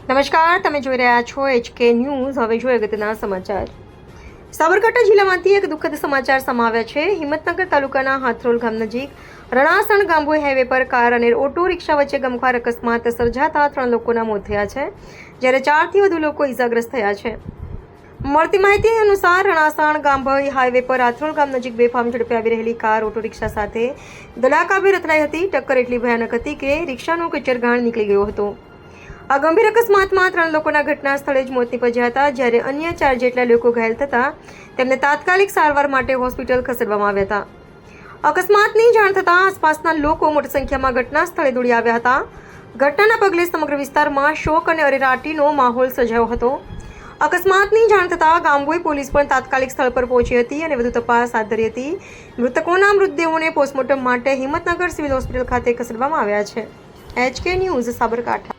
નમસ્કાર, તમે જોઈ રહ્યા છો HK ન્યૂઝ. હવે જોઈએ અગત્યના સમાચાર. સાબરકાંઠા જિલ્લામાંથી એક દુઃખદ સમાચાર સમાવ્યા છે. હિંમતનગર તાલુકાના હાથરોલ ગામ નજીક રણાસણ ગાંભોઈ હાઈવે પર કાર અને ઓટો રિક્ષા વચ્ચે ગમખ્વાર અકસ્માત સર્જાતા 3 લોકોના મોત થયા છે, જ્યારે 4થી વધુ લોકો ઇજાગ્રસ્ત થયા છે. મળતી માહિતી અનુસાર રણાસણ ગાંભોઈ હાઈવે પર હાથરોલ ગામ નજીક બેફામ ઝડપે આવી રહેલી કાર ઓટો રિક્ષા સાથે ધડાકાભેર અથડાઈ હતી. ટક્કર એટલી ભયાનક હતી કે રિક્ષાનો કચરઘાણ નીકળી ગયો હતો. આ ગંભીર અકસ્માતમાં 3 લોકોના ઘટના સ્થળે જ મોત નીપજ્યા હતા, જ્યારે અન્ય 4 જેટલા લોકો ઘાયલ થતા તેમને તાત્કાલિક સારવાર માટે હોસ્પિટલ ખસેડવામાં આવ્યા હતા. અકસ્માતની જાણ થતાં આસપાસના લોકો મોટી સંખ્યામાં ઘટના સ્થળે દોડી આવ્યા હતા. ઘટનાના પગલે સમગ્ર વિસ્તારમાં શોક અને અરેરાટીનો માહોલ સર્જાયો હતો. અકસ્માતની જાણ થતાં ગાંભોઈ પોલીસ પણ તાત્કાલિક સ્થળ પર પહોંચી હતી અને વધુ તપાસ હાથ ધરી હતી. મૃતકોના મૃતદેહોને પોસ્ટમોર્ટમ માટે હિંમતનગર સિવિલ હોસ્પિટલ ખાતે ખસેડવામાં આવ્યા છે. HK news, Sabarkantha.